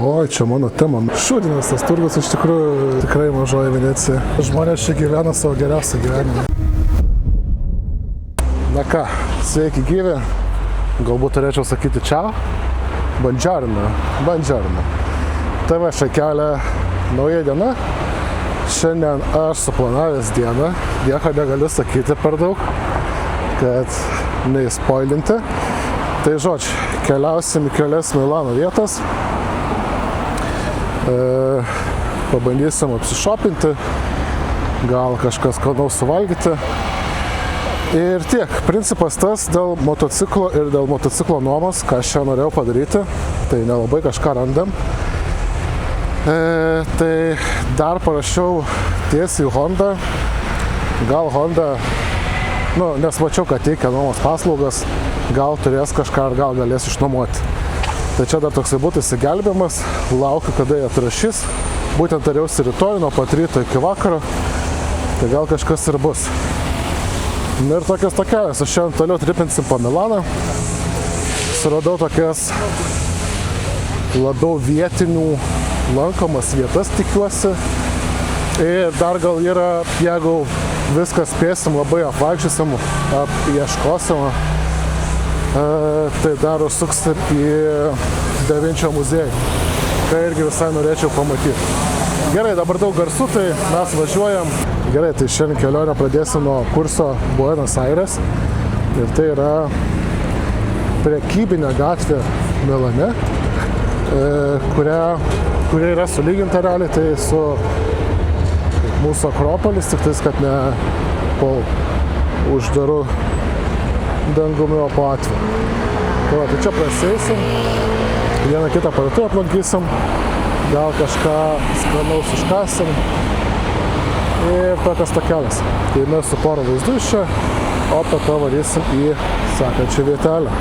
O, čia mano tema. Šūdinas tas turgus iš tikrųjų tikrai mažoji Venecija. Žmonės čia gyvena savo geriausią gyvenimą. Na ką, sveiki gyvi. Galbūt turėčiau sakyti čiau. Buongiorno. Tai va, šią kelią nauja diena. Šiandien aš suplanavęs dieną. Nieko negaliu sakyti per daug, kad neįspoilinti. Tai žodžiu, keliausim į kelias Milano vietas. Pabandysim apsišopinti, gal kažkas skanaus suvalgyti. Ir tiek, principas tas dėl motociklo ir dėl motociklo nuomos, ką aš čia norėjau padaryti, tai nelabai kažką randam. Tai dar parašiau tiesiai Honda, gal Honda, nes mačiau, kad teikia nuomos paslaugas, gal turės kažką ar gal galės išnuomoti. Tai čia dar toksai būtų įsigelbėjimas, laukiu, kada jie atrašys. Būtent tariausi rytoj nuo pat ryto iki vakaro, tai gal kažkas ir bus. Ir tokias tokelės, aš šiandien toliau tripinsim po Milaną. Suradau tokias labiau vietinių lankomas vietas, tikiuosi. Ir dar gal yra, jeigu viską spėsim, labai apvaikščiosim, ieškosim, tai dar užsuksim į Da Vinčio muziejų, ką irgi visai norėčiau pamatyti. Gerai, dabar daug garsų, tai mes važiuojam. Gerai, tai šiandien kelionę pradėsim nuo kurso Buenos Aires. Ir tai yra prekybinė gatvė Milane, kuria yra sulyginta realiai, tai su mūsų Akropolis, tik tais, kad ne po uždaru dangumi, o po atveju. Tai čia praseisim, vieną kitą parduotuvę aplankysim, gal kažką skanaus užkasim ir tokias tokelis. Tai mes su pora vaizdų iš čia, o po to varysim į sekančią vietelę.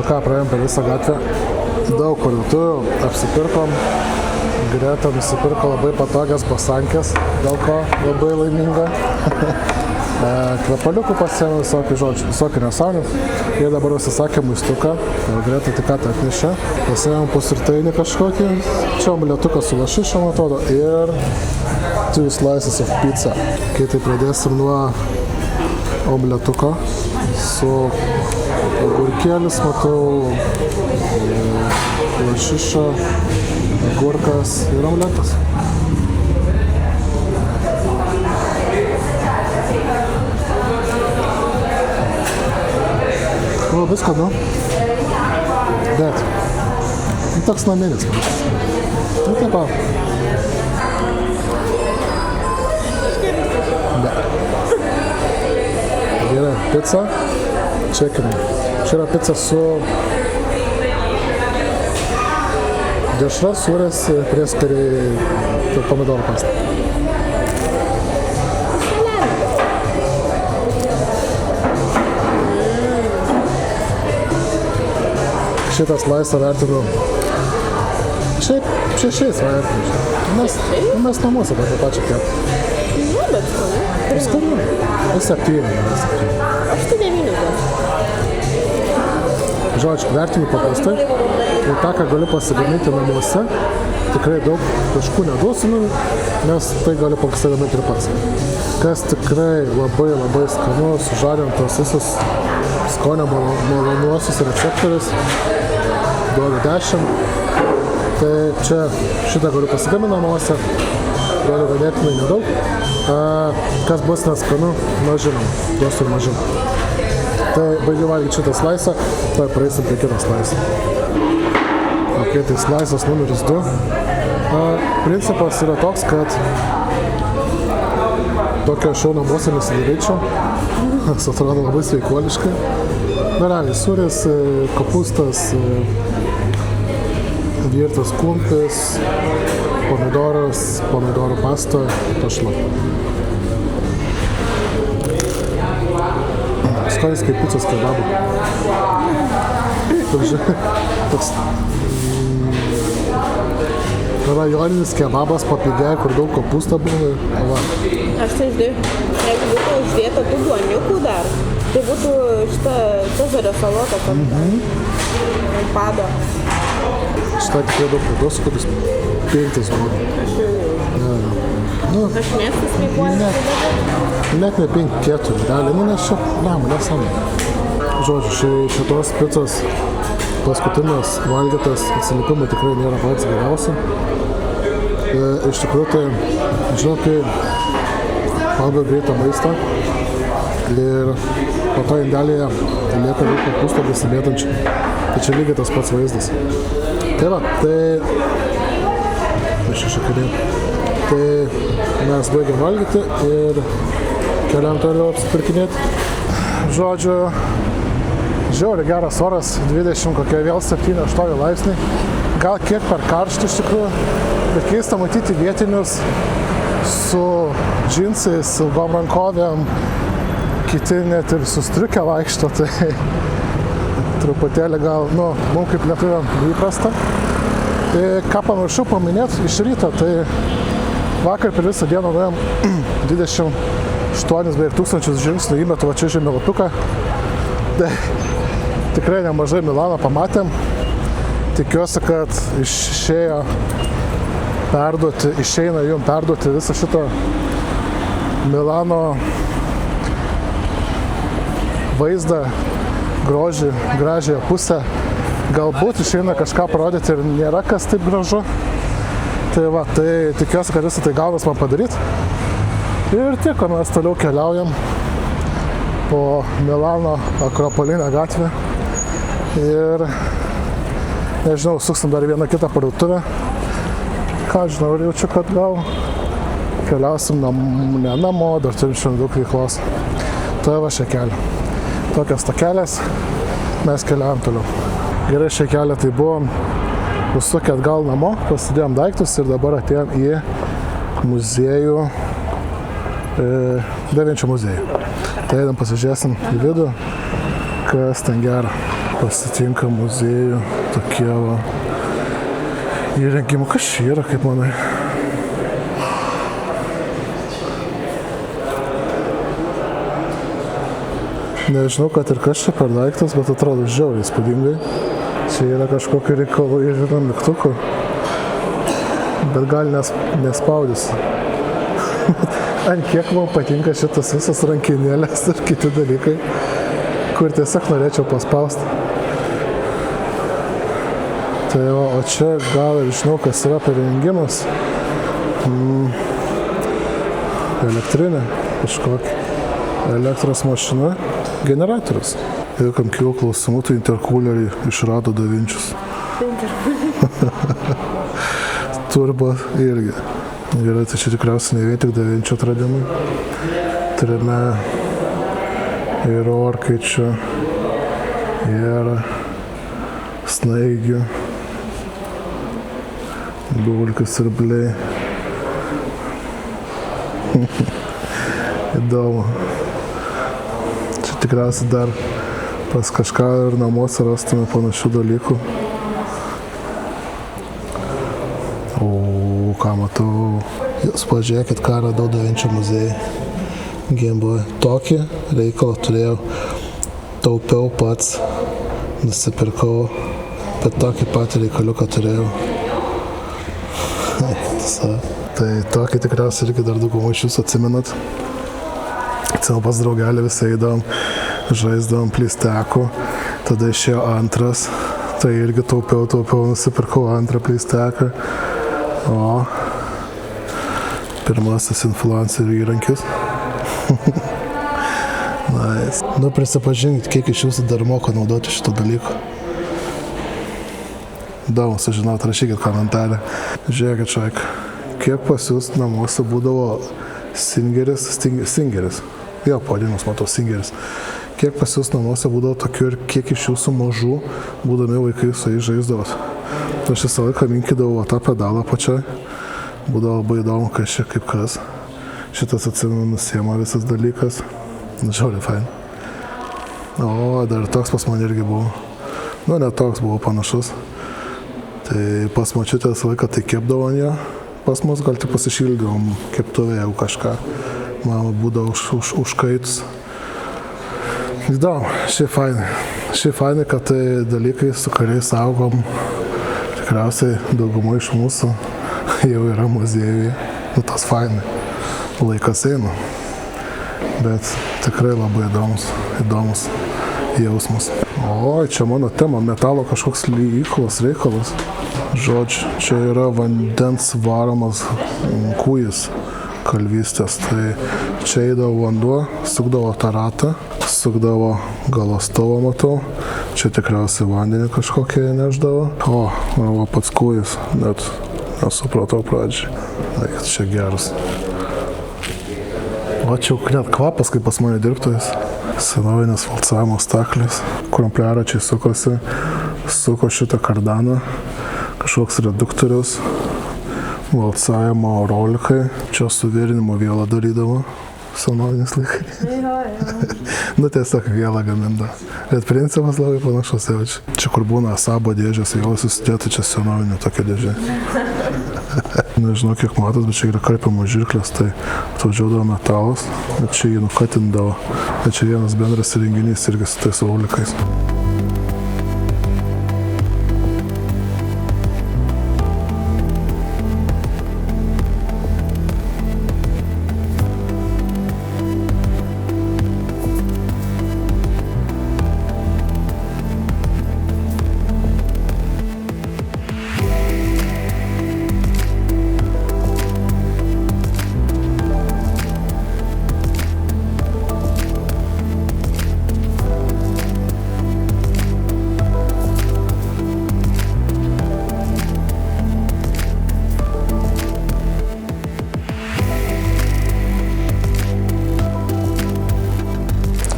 Ką, praėjom per visą gatvę, daug parduotuvių, apsipirkom, Greta nusipirko labai patogias basankės, dėl ko labai laiminga. Kvepaliukų pasiėmė visokį nesąmonį ir dabar užsisakė maistuką, Greta tik ką atnešė, pasiėmėm pusrytainį kažkokį, čia omletukas su lašišom atrodo ir 2 slices of pizza. Kai tai pradėsim nuo omletuko su agurkėlis, matau, lašiša, agurkas ir omletas. Labai skanu, bet toks naminis. Taip. Gerai, pica, čekime. Čia yra pica su dešra, sūris, prieskariai ir pomidorų pasta. Šitą slaisą vertinu šiaip 6 vertinu. Mes namuose tą pačią kepą. Bet skanu. Skanu. 7. Aš tai 9. Žodžiu, vertinu paprastai. Ir tą, ką galiu pasigaminti namuose, tikrai daug taškų neduosiu, nes tai galiu pasigaminti ir pats. Kas tikrai labai skanu, sužadintos visus skonio malonuosius receptorius, duodu 10. Tai čia šitą galiu pasigaminti namuose, galiu ganėtinai nedaug. Kas bus neskanu, žinom, duosiu ir mažiau. Tai baigiu valgyti šitą slaisą, tai praeisim prie kitą slaisą. Ok, tai slaisas numeris 2. Principas yra toks, kad tokio šau namuose nesidaryčiau. Jis atrodo labai sveikuoliškai. Realiai, sūris, kopūstas, virtas kumpis, pomidoras, pomidorų pasta, tešla. Skonis kaip picos kebabų. Toks rajoninis kebabas papigė, kur daug kopūsto buvo. Aš tai žinai, jeigu būtų uždėta tų duoniukų dar, tai būtų šitą cezario salotą pado. Šitą tikrai daug pridosiu, kuris 5 zlotų. Aš mėstas veikuoju. Net ne 5-4, realiai, nes čia, nesame. Žodžiu, šitos picos paskutinės valgytas atsiliepimai tikrai nėra patys geriausi. Iš tikrųjų, tai, žinau, kai valgo greitą maistą ir po to indelėje lieka daug kopūsto besimėtančių. Tai čia lygiai tas pats vaizdas. Tai va, tai mes baigiam valgyti ir keliam toliau apsipirkinėti. Žodžiu, žiauriai geras oras, 20 kokie vėl 7-8 laipsniai. Gal kiek per karštį iš tikrųjų, bet keista matyti vietinius su džinsais, ilgom rankovėm, kiti net ir su striuke vaikšto, tai truputėlį gal, mums kaip lietuviam įprasta. Ką pamiršau paminėti iš ryto, tai vakar per visą dieną nuėjom 28 beveik 1000 žingsnių įmetu va čia žemėlapiuką. Tai tikrai nemažai Milano pamatėm. Tikiuosi, kad išeina jum perduoti visą šitą Milano vaizdą, grožį, gražiąją pusę. Galbūt išeina kažką parodyti ir nėra kas taip gražu. Tai va, tai tikiuosi, kad visą tai gaunas man padaryti. Ir tiek, o mes toliau keliaujam po Milano Akropolinę gatvę. Ir nežinau, suksim dar vieną kitą parduotuvę. Ką žinau, ir jaučiu, kad gal keliausim ne namo, dar turim šiandien daug veiklos. Tai va šia kelią. Tokios takelės, mes keliaujam toliau. Gerai, šia kelią tai buvom užsukę atgal namo, pasidėjom daiktus ir dabar atėjom į muziejų, Davinčio muziejų. Tai eidam pasižiūrėsim į vidų, kas ten gera. Pasitinka muziejų, tokie va įrengimų. Kas čia yra, kaip manai? Nežinau, kad ir kas čia per daiktas, bet atrodo žiauriai įspūdingai. Čia yra kažkokių reikalų ir mygtukų, bet gal nespaudys. Ant kiek man patinka šitas visas rankinėlės ir kiti dalykai, kur tiesiog norėčiau paspausti. Tai o čia gal ir žinau, kas yra per įrengimas. Elektrinė, kažkokia elektros mašina, generatorius. Ir kam kilo klausimų, tai interkulerį išrado Davinčius. Turbo irgi. Gerai, tai čia tikriausiai ne vien tik Davinčio atradimai. Turime ir orkaičių, ir snaigių, bulkių siurbliai. Įdomu. Čia tikriausiai dar pas kažką ir namuose rastume panašių dalykų. O, ką matau. Jūs pažiūrėkit, ką radau Davinčio muziejai. Gameboy. Tokį reikalą turėjau, taupiau pats, nusipirkau, bet tokį patį reikaliuką turėjau. Tai tokį tikriausiai irgi dar daugumą iš jūsų atsimenat. Atsimenu pas draugelį visą eidavom, žaisdavom plistekų, tada išėjo antras, tai irgi taupiau, nusipirkau antrą plisteką. O pirmasis influencerių įrankis. Nice. Nu, prisipažinkit, kiek iš jūsų dar moka naudoti šito dalyko. Įdomu sužinot, rašykit komentarą. Žiūrėkit, čaik, kiek pas jūs namuose būdavo Singeris. Jo, pavadinimas matau, Singeris. Kiek pas jūs namuose būdavo tokių ir kiek iš jūsų mažų, būdami vaikai su jais žaisdavot. Aš visą laiką minkydavau tą pedalą pačioj Būdavo labai įdomu, kas čia kaip kas. Šitas atsimenu nusiema visas dalykas. Žiauriai fain. O, dar toks pas man irgi buvo. Nu, ne toks buvo panašus. Tai pas močiutę visą laiką tai kepdavo ant jo. Pas mus gal tik pasišildyvom keptuvę, jeigu kažką. Mama būdavo užkaitus. Įdomu, šiaip fainai. Šiaip fainai, kad tai dalykai, su kuriais augom, tikriausiai dauguma iš mūsų jau yra muziejuje. Nu, tas fainai. Laikas eina. Bet tikrai labai įdomus jausmas. O, čia mano tema, metalo kažkoks lygyklos reikalas. Žodžiu, čia yra vandens varomas kūjis kalvystės. Tai čia eidavo vanduo, sukdavo tą ratą, sukdavo galostovą, matau. Čia tikriausiai vandenį kažkokie neždavo. O, pats kūjis, net nesupratau pradžiai. Čia geras. O čia net kvapas, kaip pas mane dirbtojas. Senovinės valcavimo staklis, krumpliaračiai suko šitą kardaną, kažkoks reduktorius, valcavimo rolikai, čia suvirinimo vėlą darydavo, senovinis laikai. Nu tiesiog vėlą gaminda. Bet principas labai panašus jaučiu. Čia kur būna sabo dėžės, vėlą susidėtų, čia senovinė tokia dėžė. Nežinau, kiek matot, bet čia yra karpimo žirklės, tai atvažiuodavo metalas, bet čia jį nukatindavo. Bet čia vienas bendras įrenginys irgi su tais rolikais.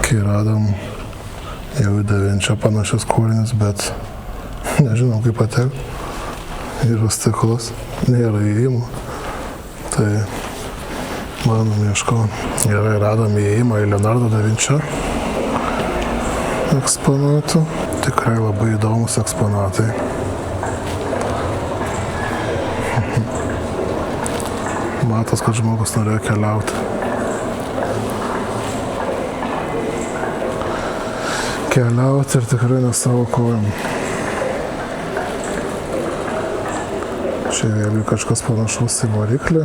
Kai radom jau į Da Vinčio panašius kūrinius, bet nežinom kaip patek. Yra stiklas, nėra įėjimo. Tai manom ieškom. Gerai, radom įėjimą į Leonardo Da Vinčio eksponatų. Tikrai labai įdomus eksponatai. Matos, kad žmogus norėjo keliauti. Ir tikrai ne savo kojom. Čia vėlgi kažkas panašaus į variklį.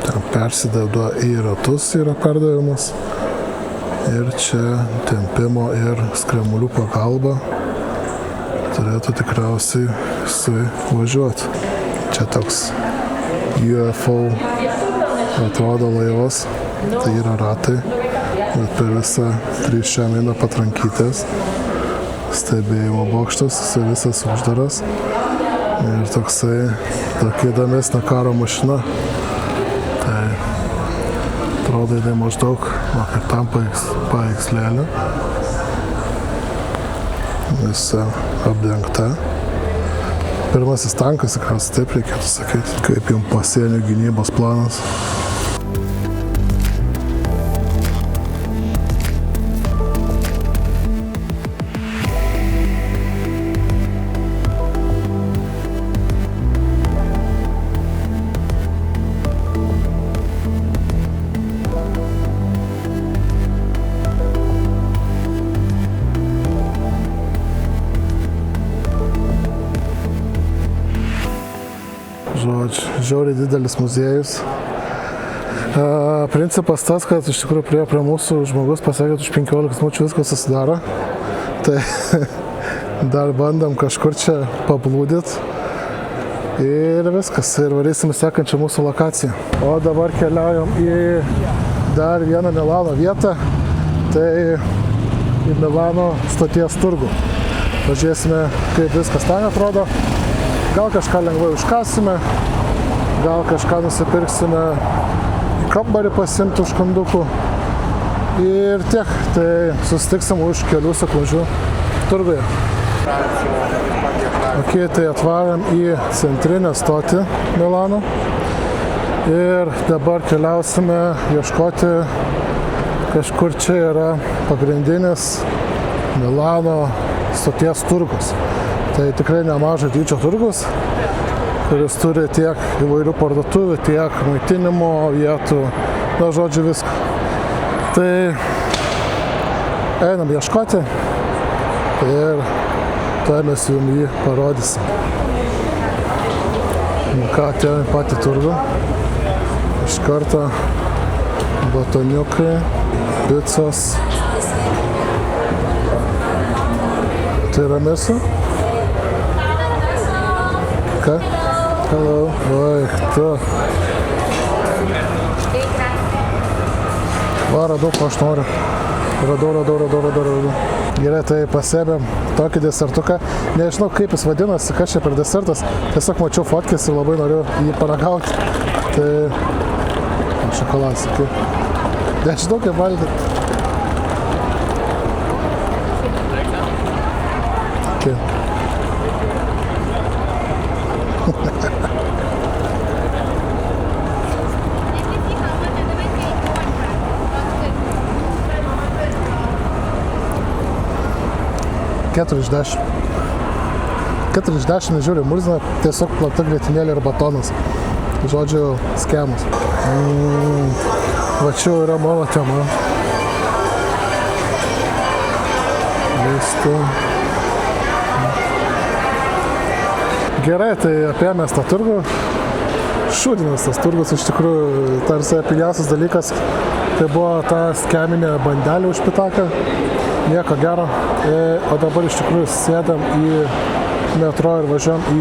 Ten persideda į ratus yra perdavimas. Ir čia tempimo ir skremulių pagalba turėtų tikriausiai suvažiuoti. Čia toks UFO atrodo laivas, tai yra ratai. Bet per visą 3 eina patrankytės, stebėjimo bokštas, jisai visas uždaras. Ir tokia įdomesnė karo mašina. Tai atrodo, jinai maždaug kaip tam paveikslėlė. Visa apdengta. Pirmasis tankas, tikriausiai taip reikėtų sakyti, kaip jums pasienio gynybos planas. Žodžiu, žiauriai didelis muziejus. Principas tas, kad iš tikrųjų prie mūsų žmogus pasakė, kad už 15 minučių viskas susidaro. Tai dar bandom kažkur čia pablūdit. Ir viskas. Ir varysim sekančią mūsų lokaciją. O dabar keliaujam į dar vieną Milano vietą. Tai į Milano stoties turgų. Pažiūrėsime, kaip viskas ten atrodo. Gal kažką lengvai užkasime, gal kažką nusipirksime į kambarį pasimti užkandukų. Ir tiek, tai susitiksim už kelių sekundžių turguje. Ok, tai atvarom į centrinę stotį Milano ir dabar keliausime ieškoti, kažkur čia yra pagrindinis Milano stoties turgus. Tai tikrai nemažo dydžio turgus, kuris turi tiek įvairių parduotuvių, tiek maitinimo vietų, na žodžiu viską. Tai einam ieškoti ir tuoj mes jums jį parodysim. Nu ką, atėjome patį turgų. Iš karto batoniukai, picos. Tai yra mėsa? Ką? Hello. Oi, tu. Va, radau, ko aš noriu. Radau. Gerai, tai pasėbėm tokį desertuką. Nežinau, kaip jis vadinasi, kas čia per desertas. Tiesiog mačiau fotkės ir labai noriu jį paragauti. Tai šokoladas, okay. Nežinau, kaip valgyti. Okay. $40 nežiūrė, murzina tiesiog plata grietinėlė ir batonas. Žodžiu, skemas. Va čia yra mano tema. Vistu. Gerai, tai apėmės tą turgų. Šūdinas tas turgus, iš tikrųjų, tarsi pigiausias dalykas. Tai buvo ta skeminė bandelė už pitaką. Nieko gero. O dabar iš tikrųjų sėdam į metro ir važiuojam į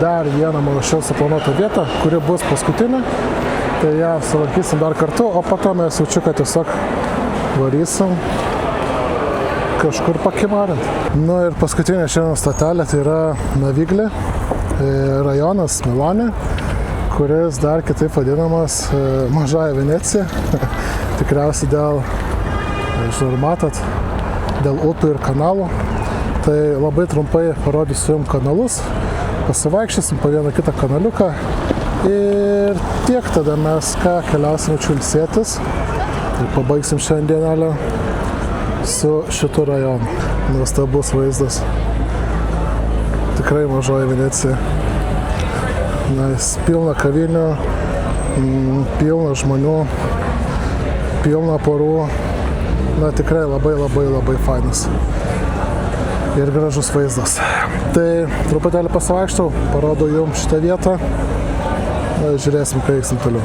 dar vieną mano šiandien suplanuotą vietą, kuri bus paskutinė. Tai ją sulankysim dar kartu, o po to mes jaučiu, kad tiesiog varysim kažkur pakimarint. Nu ir paskutinė šiandien stotelė tai yra Naviglė, rajonas Milane, kuris dar kitaip vadinamas Mažąja Venecija. Tikriausiai dėl, žinau, matot, dėl upių ir kanalų. Tai labai trumpai parodysiu jums kanalus, pasivaikščiosim po vieną kitą kanaliuką ir tiek tada mes keliausim čiulsėtis ir pabaigsim šiandienelę su šitu rajonu. Nuostabus vaizdas. Tikrai Mažoji Venecija. Pilna kavinių, pilna žmonių, pilna porų. Na tikrai labai fainas. Ir gražus vaizdas. Tai truputėlį pasivaikštau, parodau jums šitą vietą. Žiūrėsim, ką veiksim toliau.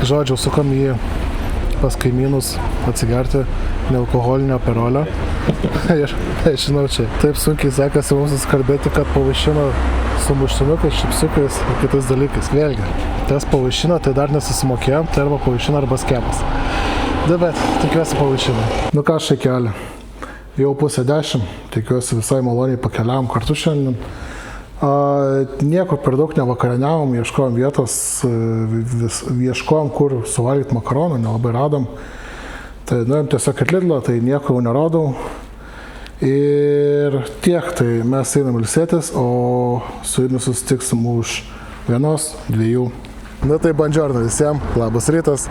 Žodžiu, sukam į pas kaimynus atsigerti nealkoholinio aperolio. Ir, žinau, čia taip sunkiai sekasi mums susikalbėti, kad pavaišino su muštinukais, čipsiukais ir kitais dalykais. Vėlgi, tas pavaišino, tai dar nesusimokėjom, tai arba pavaišino, arba skemas. Bet, tikiuosi pavaišino. Nu ką, šaikelė, jau 9:30, tikiuosi visai maloniai pakeliavom kartu šiandien. Niekur per daug nevakarieniavom, ieškojom vietos, ieškojom, kur suvalgyti makaronų, nelabai radom. Tai nuėjom tiesiog į Lidlą, tai nieko jau nerodau. Ir tiek, tai mes einam ilsėtis, o su jumis susitiksim už 1-2. Na tai buongiorno visiems, labas rytas.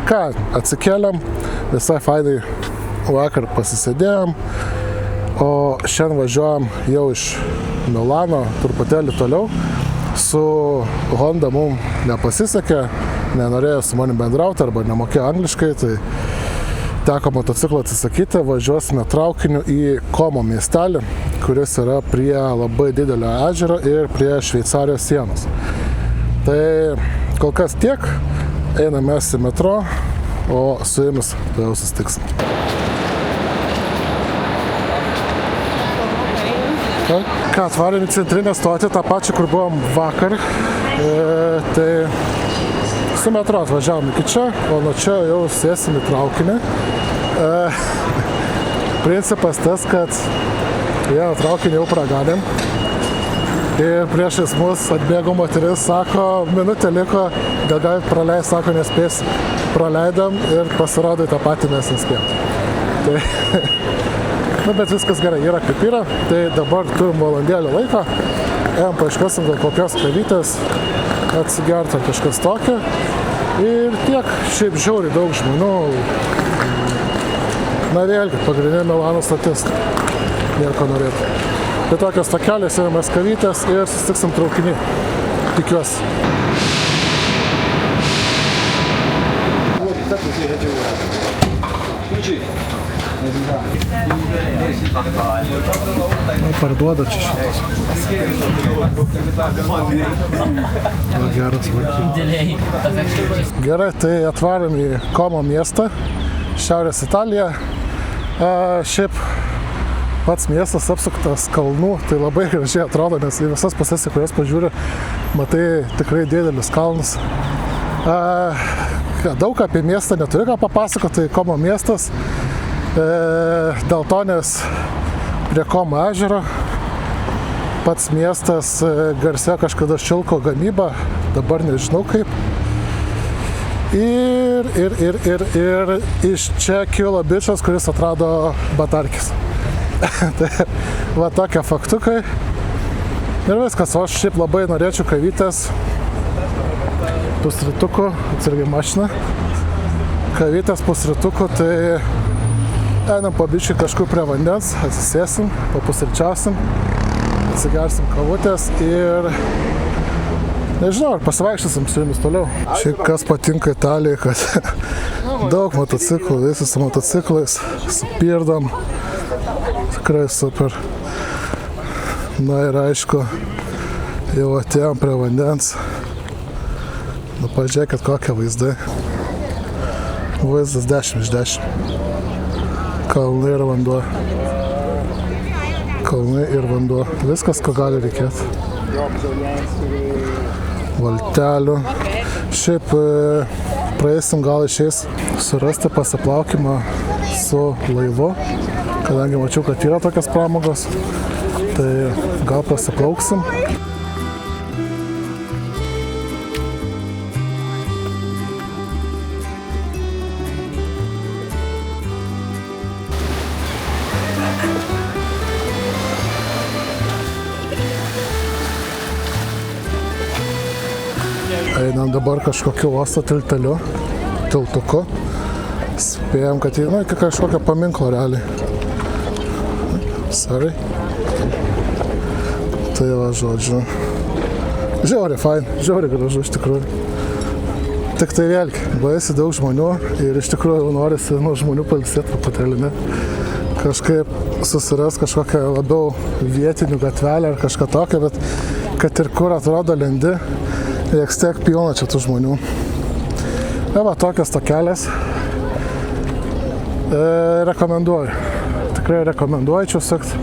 Ką, atsikėlėm, visai fainai vakar pasisėdėjom. O šiandien važiuojam jau iš Milano, truputėlį toliau. Su Honda mums nepasisekė, nenorėjo su manim bendrauti arba nemokėjo angliškai, tai teko motociklo atsisakyti, važiuosime traukiniu į Como miestelį, kuris yra prie labai didelio ežero ir prie Šveicarijos sienos. Tai kol kas tiek, einame mes į metro, o su jumis jau susitiksim. Ką, atvarėm į centrinę stotį, tą pačią, kur buvom vakar. Tai su metro atvažiavom iki čia, o nuo čia jau sėsim į traukinį. Principas tas, kad vieną traukinį jau praganėm. Ir priešais mus atbėgo moteris, sako, minutė liko, gal galit praleist, sako, nespės. Praleidom ir pasirodo tą patį mes nespėjom. Tai, bet viskas gerai, yra kaip yra. Tai dabar turim valandėlį laiko. Ėjom paieškosim gal kokios kavytės, atsigert ar kažkas tokio. Ir tiek, šiaip žiauriai daug žmonių. Na vėlgi, pagrindinė Milano stotis. Nieko norėtų. Tai tokios takelės, ėjomės kavytės ir susitiksim traukinį. Tikiuosi. Parduoda čia šitas. Geras vaikas. Gerai, tai atvarėm į Como miestą, Šiaurės Italija. Šiaip pats miestas apsuktas kalnų, tai labai gražiai atrodo, nes į visas puses, į kurias pažiūri, matai tikrai didelius kalnus. Daug apie miestą neturiu ką papasakoti, tai Como miestas. Dėl to, nes prie Como ežero pats miestas garsėjo kažkada šilko gamyba, dabar nežinau kaip. Ir iš čia kilo bičas, kuris atrado batarkis. Tai va tokie faktukai. Ir viskas, o aš šiaip labai norėčiau kavytės, pusrytukų, atsargiai mašiną. Kavytės pusrytukų, tai einam po biškį kažkur prie vandens, atsisėsim, papusryčiausim, atsigersim kavutės ir nežinau, ar pasivaikščiosim su jumis toliau. Šiaip kas patinka Italijai, kad daug motociklų, visi su motociklais, su pirdom, tikrai super. Na ir aišku, jau atėjom prie vandens. Nu, pažiūrėkit, kokie vaizdai. Vaizdas 10 iš 10. Kalnai ir vanduo. Kalnai ir vanduo. Viskas, ko gali reikėti. Valtelių. Šiaip praeisim gal išeis surasti pasiplaukimą su laivu, kadangi mačiau, kad yra tokias pramogos. Tai gal pasiplauksim. Einam dabar kažkokiu uosto tiltuku. Spėjom, kad iki kažkokio paminklo realiai. Sorry. Tai va, žodžiu. Žiauriai fain, žiauriai gražu iš tikrųjų. Tik tai vėlgi, baisi daug žmonių ir iš tikrųjų norisi nuo žmonių pailsėti truputėlį, ne? Kažkaip susiras kažkokią labiau vietinių gatvelę ar kažką tokio, bet kad ir kur atrodo lendi, vis tiek pilna čia tų žmonių. Va, tokios takelės. Rekomenduoju. Tikrai rekomenduoju čia sekti.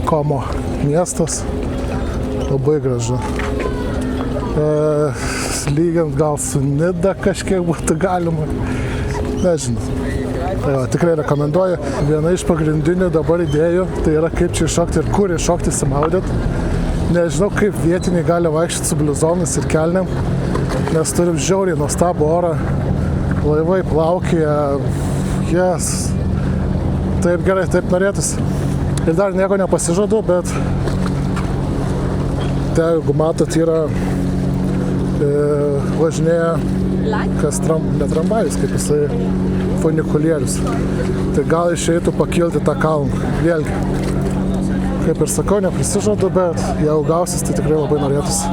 Como miestas. Labai gražu. Lygiant gal su Nida kažkiek būtų galima. Nežinau. Tai va, tikrai rekomenduoju. Viena iš pagrindinių dabar idėjų, tai yra kaip čia iššokti ir kur iššokti įsimaudyti. Nežinau, kaip vietiniai gali vaikščioti su bliuzonais ir kelnėm, nes turim žiauriai nuostabų orą, laivai plaukioja, yes. Taip gerai, taip norėtųsi. Ir dar nieko nepasižadu, bet tai, jeigu matot, yra važinėja kas ne tramvajus, kaip jisai funikulierius. Tai gal išeitų pakilti tą kalną, vėlgi. Kaip ir sakau, neprisižadu, bet jeigu gausis, tai tikrai labai norėtųsi.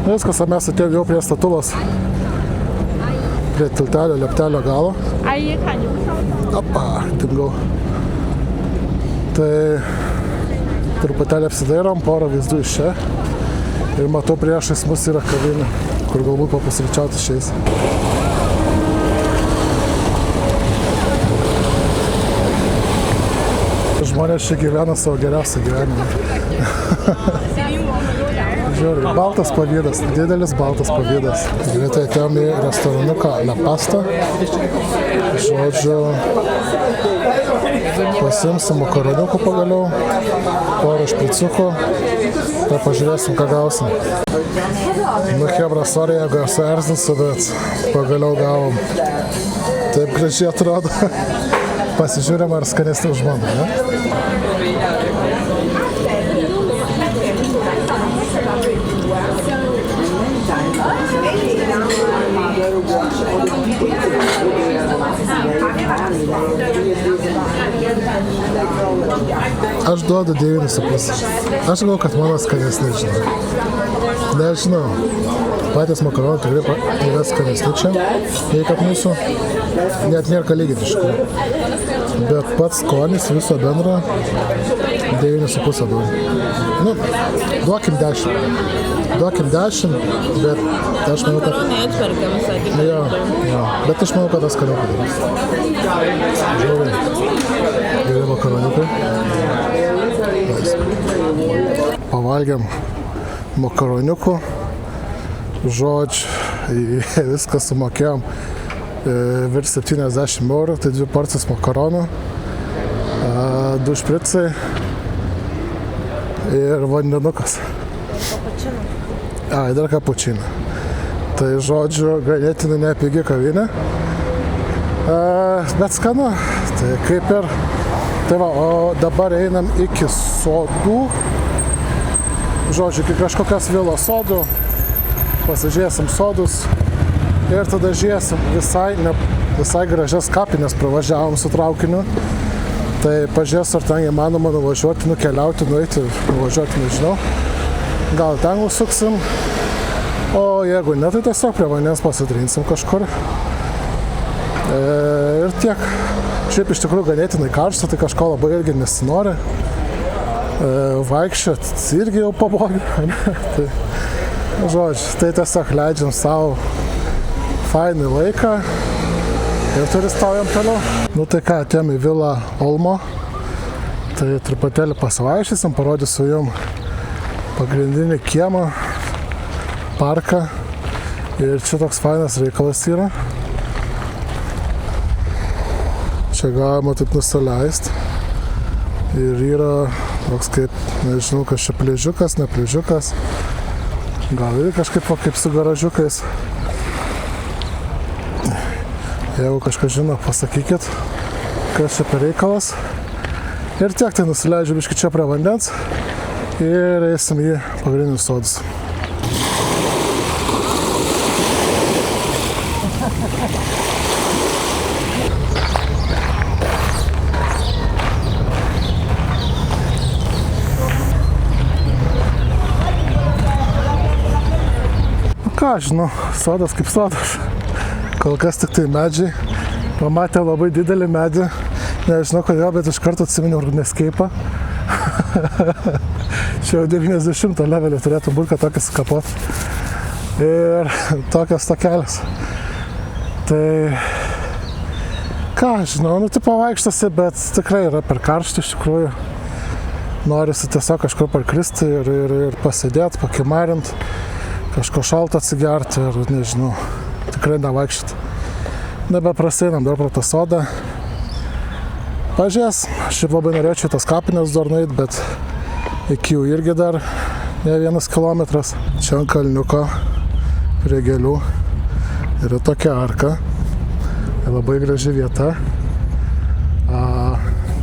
Viskas, mes atėjom jau prie statulos, prie tiltelio, leptelio galo. Apa, dingau. Tai truputėlį apsidairom, porą vaizdų iš čia. Ir matau priešais mus yra kavinė, kur galbūt papusryčiauti išeis. Žmonės čia gyvena savo geriausią gyvenimą. Žiūrėjau, baltas pavydas, didelis baltas pavydas. Greitai atėjom į restoranuką La Pasta. Žodžiu, pasimsim makaroniukų pagaliau, porą špricukų. Tai pažiūrėsim, ką gausim. Nu, hebra, sorry, jeigu esu erzinsiu, bet pagaliau gavom. Taip gražiai atrodo. Pasižiūrėm, ar skanesni už mano, ne? Aš duodu 9,5. Aš galvoju, kad mano skanesni, žinau. Nežinau. Patys makaronai tikrai yra skanesni čia, nei kad mūsų. Net nėra ką lyginti iš tikrųjų. Bet pats skonis viso bendro 9,5 duodu. Nu, duokim 10. Duokim 10, bet aš manau, kad... Makaronai atperkam, sakė. Jo, bet aš manau, kad tas skaniau padarys. Žiūrėjau, geri makaroniukai. Pavalgiam makaroniukų. Žodžiu, viską sumokėjom virš 70 eurų, tai 2 porcijas makaronų, 2 špricai ir vandenukas. Ai, dar kapučino. Tai žodžiu, ganėtinai nepigi kavinė, bet skanu. Tai kaip ir, tai va, o dabar einam iki sodų, žodžiu, iki kažkokios vilos sodų, pasižiūrėsim sodus ir tada žiūrėsim visai gražias kapines pravažiavom su traukiniu. Tai pažiūrėsiu, ar ten įmanoma nuvažiuoti, nukeliauti, nueiti, nuvažiuoti, nežinau. Gal ten užsuksim, o jeigu ne, tai tiesiog prie vandens pasitrinsim kažkur. Ir tiek. Šiaip iš tikrųjų ganėtinai karšta, tai kažko labai irgi nesinori. Vaikščiot irgi jau pabogį. Tai, žodžiu, tai tiesiog leidžiam savo fainį laiką ir turistaujam toliau. Nu tai ką, atėjom į vilą Olmo, tai truputėlį pasivaišysim, parodysiu jum pagrindinį kiemą, parką ir čia toks fainas reikalas yra. Čia galima taip nusileisti ir yra toks kaip, nežinau, kas čia pližiukas, ne pližiukas. Gal ir kažkaip kaip su garažiukais. Jeigu kažkas žino, pasakykit, kas čia per reikalas. Ir tiek, tai nusileidžiu biškį čia prie vandens ir eisim į pagrindinius sodus. Ką žinau, sodas kaip sodas. Kol kas tik tai medžiai. Pamatė labai didelį medį. Nežinau kodėl, bet iš karto atsiminiau Runescape'ą. Čia jau 90 levelį turėtų būti, kad tokias kapot. Ir tokios takelis. Tai... Ką žinau, nu tipo vaikštasi, bet tikrai yra per karšta iš tikrųjų. Norisi tiesiog kažkur parkristi ir pasėdėti, pakimarint. Kažko šalto atsigerti ir, nežinau, tikrai nevaikščioti. Nebepraseinam dar pro tą sodą. Pažiūrės, šiaip labai norėčiau tas kapines dar nueit, bet iki jų irgi dar ne 1 kilometras. Čia ant kalniuko prie gėlių yra tokia arka. Labai graži vieta.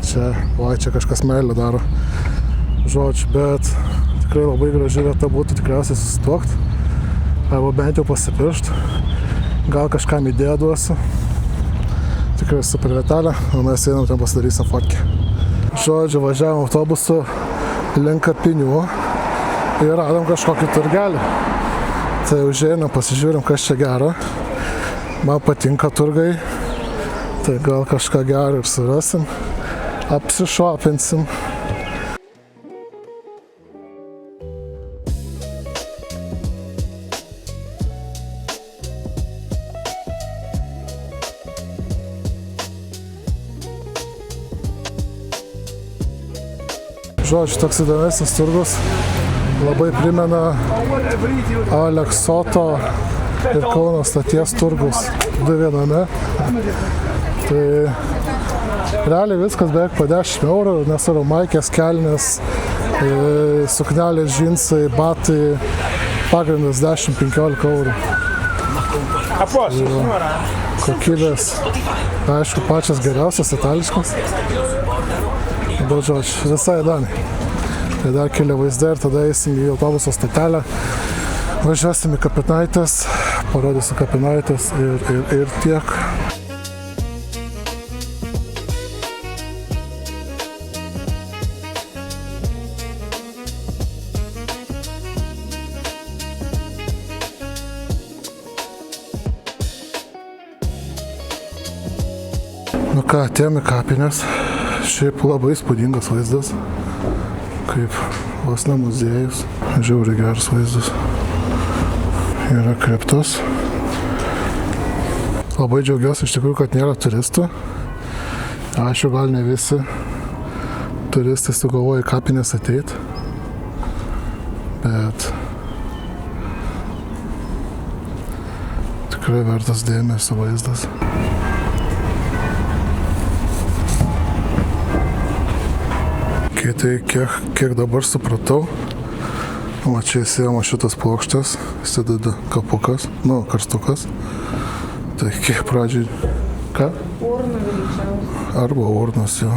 Čia kažkas meilę daro. Žodžiu, bet tikrai labai graži vieta būtų tikriausiai susituokti. Arba bent jau pasipiršt. Gal kažkam idėją duosiu. Tikrai super vietelė, o mes einam ten pasidarysim fotkę. Žodžiu, važiavom autobusu link kapinių ir radom kažkokį turgelį. Tai užėjom, pasižiūrim, kas čia gero. Man patinka turgai, tai gal kažką gero ir surasim. Apsišopinsim. Žodžiu, toks įdomesnis turgus. Labai primena Aleksoto ir Kauno Stoties turgus 2 viename. Tai realiai viskas beveik po 10 eurų, nesvarbu maikės, kelnės, suknelės, džinsai, batai, pagrindas 10-15 eurų. Kokybės, aišku, pačias geriausias, itališkas. Bet žodžiu, visai įdomiai. Tai dar keli vaizdai ir tada eisim į autobuso stotelę. Važiuosim į Kapinaitės, parodysiu Kapinaitės ir tiek. Nu ką, atėjom į kapines. Šiaip labai įspūdingas vaizdas. Kaip vos ne muziejus. Žiauriai geras vaizdas. Yra kriptos. Labai džiaugiuosi iš tikrųjų, kad nėra turistų. Aišku, gal ne visi turistai sugalvoja į kapines ateit. Bet tikrai vertas dėmesio vaizdas. Tai kiek dabar supratau, va čia įsijama šitas plokštas, įsideda kapukas, nu, karstukas. Tai kiek pradžiai, ką? Urna greičiausiai. Arba urnas, jo.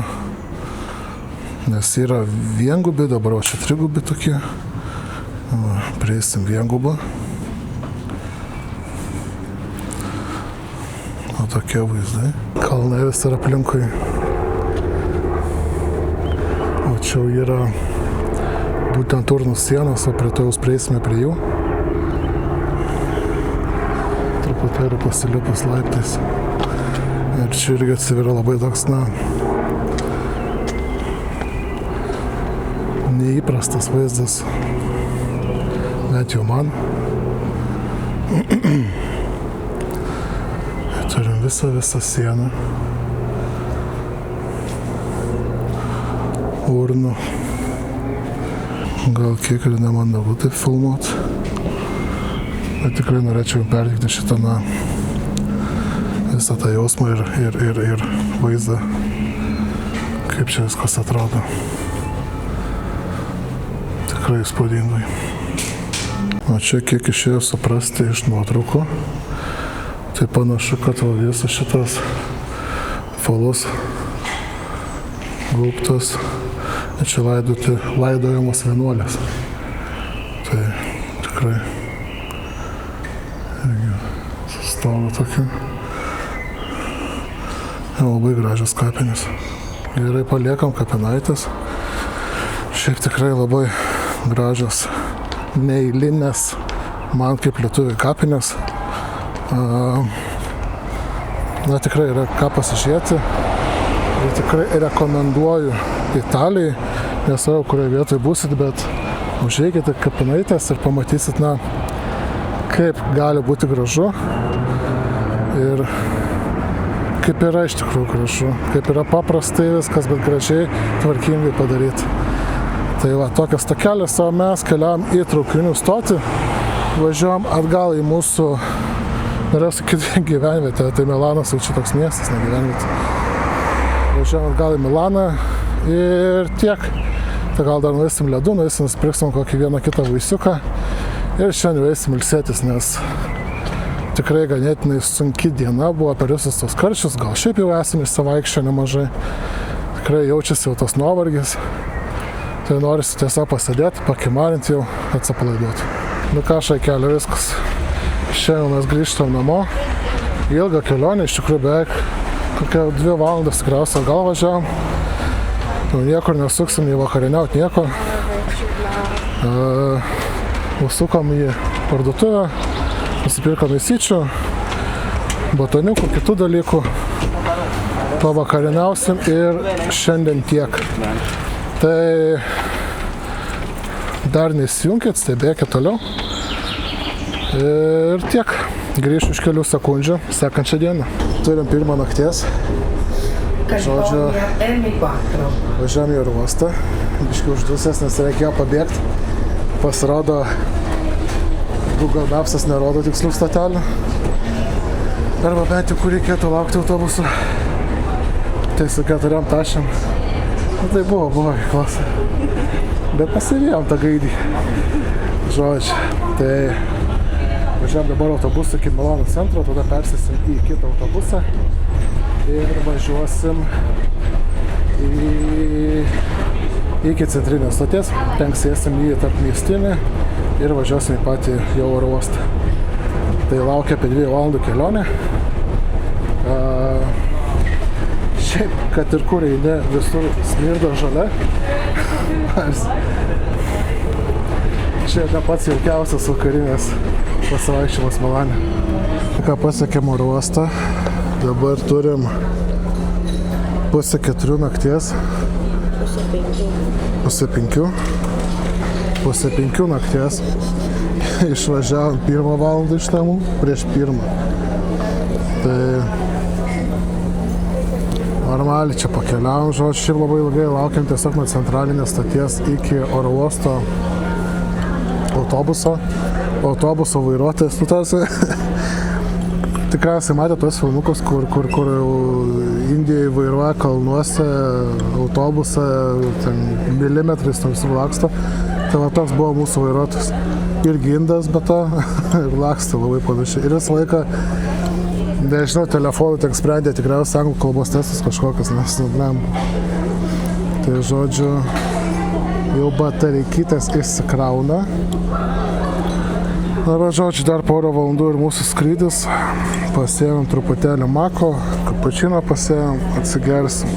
Nes yra viengubi, dabar va čia trigubi tokie. Va, prieisim viengubą. O tokie vaizdai. Kalnai vis yra aplinkui. Čia yra būtent urnų sienos, o prie to jūs prieisime prie jų. Truputėlį pasilipus laiptais. Ir čia irgi atsiveria labai toks, na, neįprastas vaizdas. Net jau man. Turim visą sieną. Urnų. Gal kiek ir nemandagu taip filmuot. Bet tikrai norėčiau perteikti šitą, na, visą tą jausmą ir vaizdą, kaip čia viskas atrodo. Tikrai įspūdingai. O čia kiek išėjo suprasti iš nuotraukų. Tai panašu, kad visas šitas falus gaubtas. Čia laidojamos vienuolės. Tai tikrai irgi sustovo tokia. Labai gražios kapinės. Gerai paliekam Kapinaitės. Šiaip tikrai labai gražios, neeilinės, man kaip lietuviai kapinės. Na tikrai yra ką pasižiūrėti. Ir tikrai rekomenduoju Italijai, nesvarbu, kurioje vietoje būsit, bet užeikite Kapinaitės ir pamatysit, na, kaip gali būti gražu ir kaip yra iš tikrųjų gražu, kaip yra paprastai viskas, bet gražiai, tvarkingai padaryti. Tai va, tokios takelės, o mes keliavom į traukinių stotį, važiuojam atgal į mūsų, norėjau sakyti, gyvenvietę, tai Milanas jau čia toks miestas, ne gyvenvietė. Važiuojam atgal į Milaną. Ir tiek. Tai gal dar nueisim ledų, nusipirksim kokį vieną kitą vaisiuką ir šiandien eisim ilsėtis, nes tikrai ganėtinai sunki diena buvo per visus tos karščius, gal šiaip jau esame išsivaikščioję nemažai. Tikrai jaučiasi jau tas nuovargis. Tai norisi tiesiog pasėdėti, pakimarinti jau, atsipalaiduoti. Nu ką, šaikelė, viskas. Šiandien mes grįžtam namo. Ilga kelionė, iš tikrųjų beveik kokia 2 valandas tikriausiai gal važiavom. Nu, niekur nesuksim, nei vakarieniaut, nieko. Užsukom į parduotuvę, nusipirkom įsyčių, batoniukų, kitų dalykų. Pavakarieniausim ir šiandien tiek. Tai dar nesijungkit, stebėkit toliau. Ir tiek. Grįšiu už kelių sekundžių sekančią dieną. Turim pirmą nakties. Žodžiu, važiuojam į oro uostą, biškai uždusęs, nes reikėjo pabėgti. Pasirodo, Google Maps'as nerodo tikslių stotelių. Arba bent jau, kur reikėtų laukti autobusų. Tai su 4 tašėm. Tai buvo klasė. Bet pasivėjom tą gaidį. Žodžiu, tai važiuojam dabar autobusą iki Milano centro, tada persėsim į kitą autobusą ir važiuosim iki centrinės stoties, ten sėsim į tarpmiestinį ir važiuosim į patį jau oro uostą. Tai laukia apie 2 valandų kelionė. Šiaip, kad ir kur eini, visur smirda žalia. Čia ne pats jaukiausias vakarinės pasivaikščiojimas Milane. Ką pasiekėm oro uostą, dabar turim 3:30 nakties. 5:30 nakties. Išvažiavom 1 valandą iš namų, prieš 1. Tai normaliai čia pakeliavom, žodžiu, šiaip labai ilgai laukiam tiesiog nuo centralinės stoties iki oro uosto autobuso vairuotojas, tikriausiai matė tuos filmukus, kur Indijai vairuoja kalnuose autobusą, ten milimetrais tam visur laksto. Tai va toks buvo mūsų vairuotojas. Irgi indas, bet to ir laksto labai panašiai. Ir visą laiką, nežinau, telefonų tik sprendė tikriausiai anglų kalbos testus kažkokias, nes neblem. Tai žodžiu, jau batareikytės išsikrauna. Na, bet žodžiu, dar porą valandų ir mūsų skrydis. Pasiėmėm truputėlį mako, kapučino pasiėmėm, atsigersim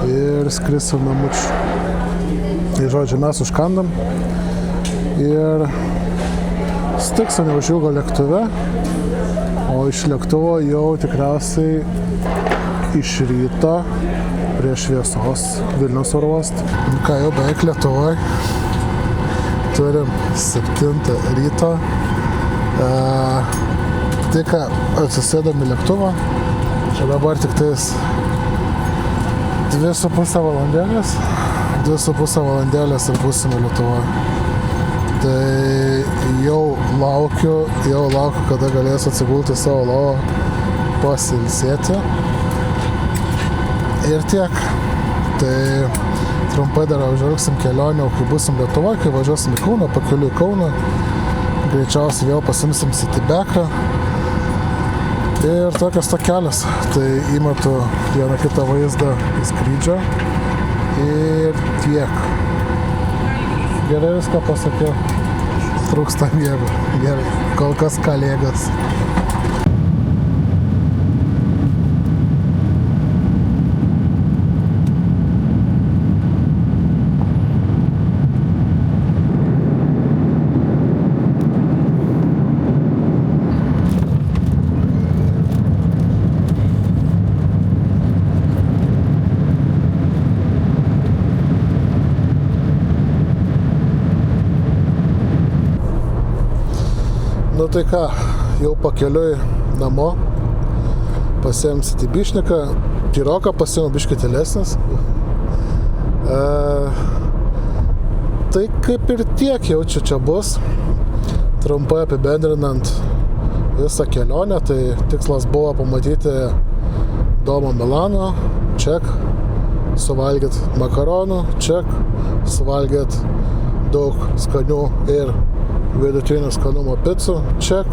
ir skrisim namučių. Tai žodžiu, mes užkandam ir stiksim neužilgo lėktuve, o iš lėktuvo jau tikriausiai iš ryto prie šviesos Vilniaus oro uoste. Ką jau beveik Lietuvoj. Turim 7 ryto. Tai ką, atsisėdam į lėktuvą. Čia dabar tik tais 2,5 valandėlės. 2,5 valandėlės ir būsime Lietuvoje. Tai jau laukiu, kada galėsiu atsigulti savo lovą, pasilsėti. Ir tiek. Tai trumpai dar apžvelgsim kelionę, kai būsim Lietuvoje, kai važiuosim į Kauną, pakeliui į Kauną. Greičiausiai vėl pasimsim Citybeką. Ir tokios kelias. Tai įmetu vieną kitą vaizdą į skrydžio. Ir tiek. Gerai viską pasakiau. Trūksta miego. Gerai. Kol kas kalėgas. Nu tai ką, jau pakeliui namo, pasiėmėm Citybišniką, tyroką pasiėmėm biškį tylesnis. Tai kaip ir tiek jau čia bus, trumpai apibendrinant visą kelionę, tai tikslas buvo pamatyti Domą Milano, ček, suvalgyt makaronų, ček, suvalgyt daug skanių ir vidutinio skanumo picų, ček.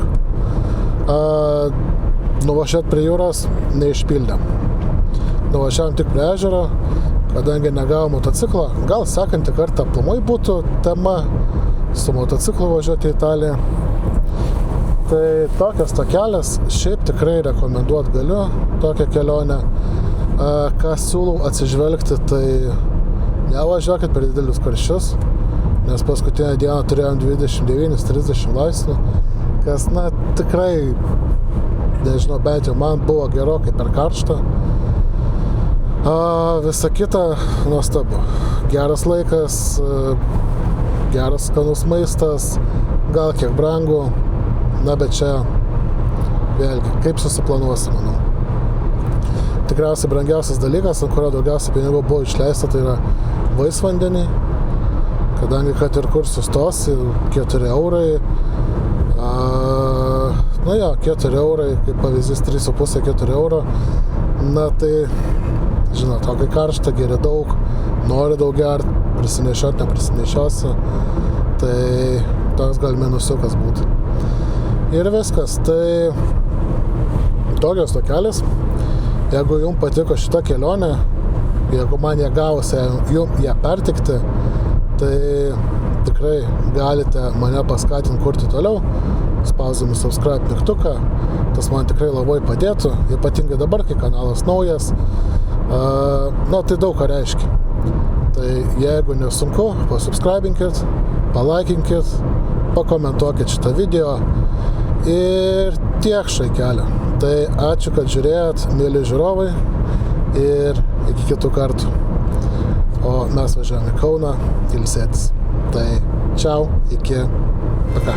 Nuvažiuot prie jūros neišpildėm. Nuvažiavom tik prie ežero, kadangi negavom motociklą. Gal sekantį kartą aplamai būtų tema su motociklu važiuoti į Italiją. Tai tokios tokelės, šiaip tikrai rekomenduot galiu tokią kelionę. Ką siūlau atsižvelgti, tai nevažiuokit per didelius karščius. Nes paskutinę dieną turėjom 29-30 laipsnių, kas, tikrai, nežinau, bent jau man buvo gerokai per karšta. Visa kita nuostabu. Geras laikas, geras skanus maistas, gal kiek brangu, bet čia vėlgi, kaip susiplanuosi, manau. tikriausiai brangiausias dalykas, ant kurio daugiausiai pinigų buvo išleista, tai yra vaisvandeniai. Kadangi kad ir kur sustosi, 4 eurai. 4 eurai, kaip pavyzdys 3,5-4 euro. Na tai, žinot, o kai karšta, geri daug, nori daug gert, prisinešiot, neprisinešiosi. Tai toks gal minusiukas būtų. Ir viskas, tai tokios tokelės. Jeigu jums patiko šita kelionė, jeigu man jie gavosi jums ją pertikti, tai tikrai galite mane paskatinti kurti toliau, spausdami subscribe mygtuką. Tas man tikrai labai padėtų, ypatingai dabar, kai kanalas naujas. Tai daug ką reiškia. Tai jeigu nesunku, pasubscribinkit, palaikinkit, pakomentuokit šitą video ir tiek šaikelio. Tai ačiū, kad žiūrėjot, mėly žiūrovai, ir iki kitų kartų. O mes važiavame į Kauną ilsėtis. Tai čiau, iki, paka.